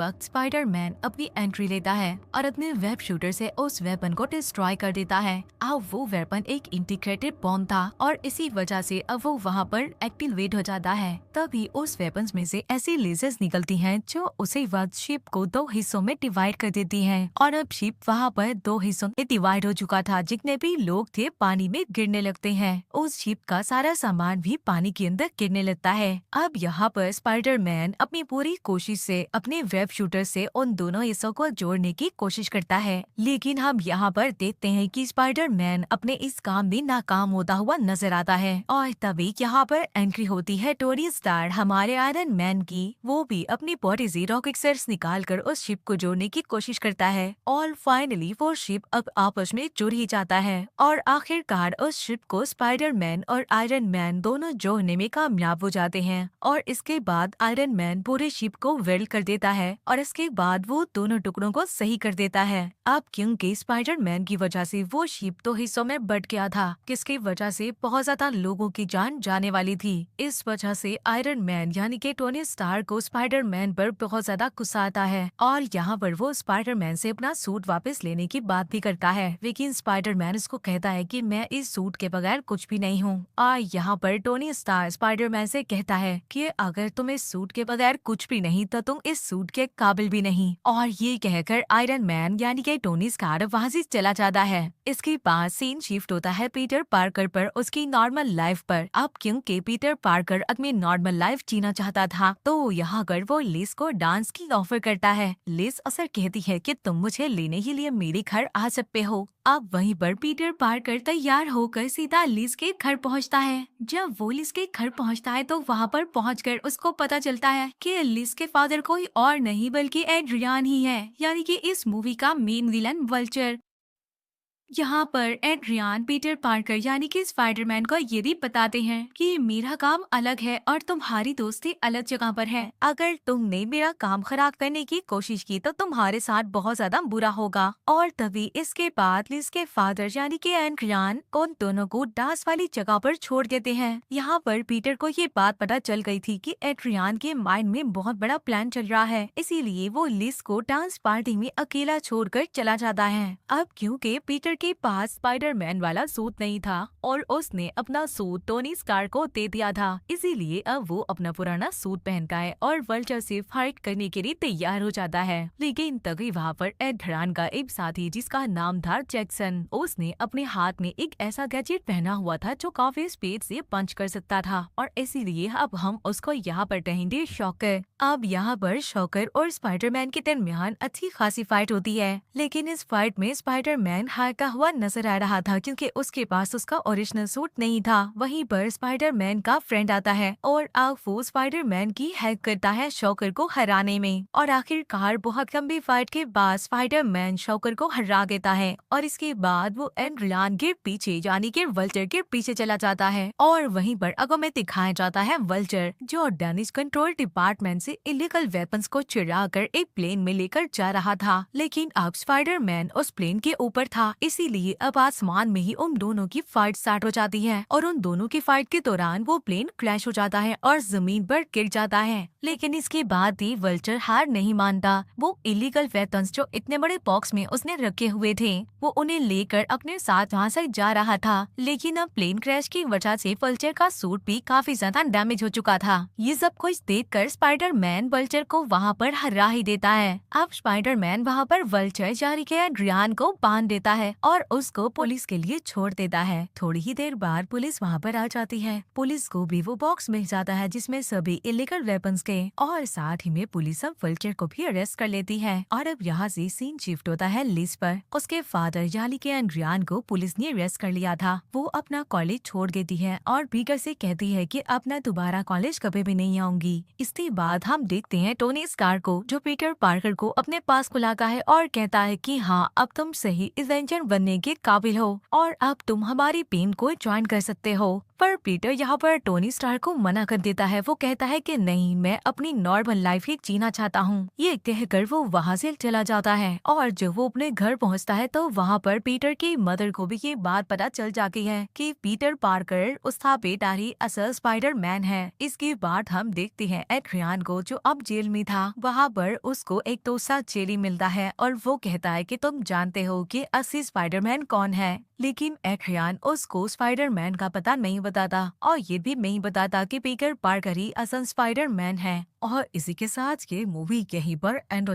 वक्त स्पाइडरमैन अपनी एंट्री लेता है और अपने वेब शूटर से उस वेपन को डिस्ट्रॉय कर देता है। अब वो वेपन एक इंटीग्रेटेड बॉम्ब था और इसी वजह से अब वो वहाँ पर एक्टिवेट हो जाता है। तभी उस वेपन्स में से ऐसी लेजर्स निकलती हैं जो उसी वक्त शिप को दो हिस्सों में डिवाइड कर देती हैं और अब शिप वहाँ पर दो हिस्सों में डिवाइड हो चुका था। जितने भी लोग थे पानी में गिरने लगते हैं। उस शिप का सारा सामान भी पानी के अंदर गिरने लगता है। अब यहाँ पर स्पाइडरमैन अपनी पूरी कोशिश से अपने वेब शूटर से उन दोनों हिस्सों को जोड़ने की कोशिश करता है, लेकिन हम यहाँ पर देखते हैं कि स्पाइडरमैन अपने इस काम में नाकाम होता हुआ नजर आता है। और तभी यहाँ पर एंट्री होती है टोनी स्टार्क हमारे आयरन मैन की। वो भी अपनी बॉडी से रॉकेट सर्स निकाल कर उस शिप को जोड़ने की कोशिश करता है और फाइनली वो शिप अब आपस में जुड़ ही जाता है और आखिरकार उस शिप को स्पाइडरमैन और आयरन मैन दोनों जोड़ने में कामयाब हो जाते हैं। और इसके बाद आयरन मैन पूरे शिप को वेल्ड कर देता है और इसके बाद वो दोनों टुकड़ों को सही कर देता है। अब क्योंकि स्पाइडरमैन की वजह से वो शिप दो हिस्सों में बट गया था, जिसकी वजह से बहुत ज्यादा लोगों की जान जाने वाली थी। इस वजह से आयरन मैन यानी कि टोनी स्टार्क को स्पाइडरमैन पर बहुत ज्यादा गुस्सा आता है और यहाँ पर वो स्पाइडरमैन से अपना सूट वापस लेने की बात भी करता है, लेकिन स्पाइडरमैन उसको कहता है कि मैं इस सूट के बगैर कुछ भी नहीं हूँ। और यहाँ पर टोनी स्टार्क स्पाइडरमैन से कहता है कि अगर तुम इस सूट के बगैर कुछ भी नहीं तो तुम इस सूट के काबिल भी नहीं। और ये कहकर आयरन मैन यानी कि टोनी स्टार्क वहाँ से चला जाता है। इसके बाद सीन शिफ्ट होता है पीटर पार्कर पर, उसकी नॉर्मल लाइफ पर। अब क्योंकि पीटर पार्कर अपनी नॉर्मल लाइफ जीना चाहता था तो यहाँ कर वो लिस को डांस की ऑफर करता है। लिस अक्सर कहती है कि तुम मुझे लेने के लिए मेरे घर आ सकते हो। अब वहीं पर पीटर पार्कर तैयार होकर सीधा लिस के घर पहुंचता है। जब वो लिस के घर पहुंचता है तो वहां पर पहुंचकर उसको पता चलता है कि लिस के फादर कोई और नहीं बल्कि एड्रियान ही है, यानी कि इस मूवी का मेन विलन वल्चर। यहाँ पर एड्रियान पीटर पार्कर यानी कि स्पाइडरमैन को ये भी बताते हैं कि मेरा काम अलग है और तुम्हारी दोस्ती अलग जगह पर है। अगर तुमने मेरा काम खराब करने की कोशिश की तो तुम्हारे साथ बहुत ज्यादा बुरा होगा। और तभी इसके बाद लिस के फादर यानी कि एड्रियान उन दोनों को डांस वाली जगह पर छोड़ देते हैं। यहाँ पर पीटर को ये बात पता चल गई थी कि एड्रियान के माइंड में बहुत बड़ा प्लान चल रहा है, इसीलिए वो लिस को डांस पार्टी में अकेला छोड़कर चला जाता है। अब क्योंकि पीटर के पास स्पाइडरमैन वाला सूट नहीं था और उसने अपना सूट टोनी स्टार्क को दे दिया था, इसीलिए अब वो अपना पुराना सूट पहनता है और वल्चर से फाइट करने के लिए तैयार हो जाता है। लेकिन तभी वहाँ पर एड्रियान का एक साथी जिसका नाम था जैक्सन, उसने अपने हाथ में एक ऐसा गैजेट पहना हुआ था जो काफी स्पीड से पंच कर सकता था और इसीलिए अब हम उसको यहाँ पर कहेंगे शॉकर। अब यहाँ पर शॉकर और स्पाइडरमैन के दरमियान अच्छी खासी फाइट होती है, लेकिन इस फाइट में स्पाइडरमैन हारता हुआ नजर आ रहा था क्योंकि उसके पास उसका ओरिजिनल सूट नहीं था। वहीं पर स्पाइडरमैन का फ्रेंड आता है और अब वो स्पाइडरमैन की हेल्प करता है शॉकर को हराने में और आखिरकार बहुत लंबी फाइट के बाद स्पाइडरमैन शॉकर को हरा देता है और इसके बाद वो एड्रियान के पीछे यानी कि वल्चर के पीछे चला जाता है और वहीं पर अगो में दिखाया जाता है वल्चर जो डैमेज कंट्रोल डिपार्टमेंट से इलीगल वेपन्स को चुरा कर एक प्लेन में लेकर जा रहा था, लेकिन अब स्पाइडरमैन उस प्लेन के ऊपर था, इसीलिए अब आसमान में ही उन दोनों की फाइट स्टार्ट हो जाती है और उन दोनों की फाइट के दौरान वो प्लेन क्रैश हो जाता है और जमीन पर गिर जाता है। लेकिन इसके बाद भी वल्चर हार नहीं मानता। वो इलीगल वेपन्स जो इतने बड़े बॉक्स में उसने रखे हुए थे वो उन्हें लेकर अपने साथ वहाँ से जा रहा था, लेकिन अब प्लेन क्रैश की वजह से वल्चर का सूट भी काफी ज्यादा डैमेज हो चुका था। ये सब कुछ देखकर स्पाइडरमैन वल्चर को वहाँ पर हरा ही देता है। अब स्पाइडरमैन वहाँ पर वल्चर यानी कि एड्रियान को बांध देता है और उसको पुलिस के लिए छोड़ देता है। थोड़ी ही देर बाद पुलिस वहाँ पर आ जाती है। पुलिस को भी वो बॉक्स मिल जाता है जिसमें सभी इलीगल वेपन्स के और साथ ही में पुलिस अब वल्चर को भी अरेस्ट कर लेती है। और अब यहाँ से सीन शिफ्ट होता है लिस पर। उसके फादर यानी कि एड्रियान को पुलिस ने अरेस्ट कर लिया था। वो अपना कॉलेज छोड़ देती है और पीटर से कहती है कि अब मैं दोबारा कॉलेज कभी भी नहीं आऊंगी। इसके बाद हम देखते हैं टोनी स्टार्क को जो पीटर पार्कर को अपने पास बुलाता है और कहता है कि हाँ अब तुम सही एवेंजर बनने के काबिल हो और अब तुम हमारी टीम को ज्वाइन कर सकते हो। पर पीटर यहाँ पर टोनी स्टार्क को मना कर देता है। वो कहता है कि नहीं, मैं अपनी नॉर्मल लाइफ ही जीना चाहता हूँ। ये कहकर वो वहाँ से चला जाता है और जब वो अपने घर पहुँचता है तो वहाँ पर पीटर की मदर को भी ये बात पता चल जाती है कि पीटर पार्कर उसका बेटा ही असल स्पाइडर मैन है। इसके बाद हम देखते हैं एड्रियान को, जो अब जेल में था। वहाँ पर उसको एक दोस्त चेली मिलता है और वो कहता है कि तुम जानते हो कि असली स्पाइडरमैन कौन है। लेकिन एड्रियान उसको स्पाइडरमैन का पता नहीं बताता और ये भी नहीं बताता कि पीटर पार्कर ही असल स्पाइडरमैन है। और इसी के साथ ये मूवी यहीं पर एंड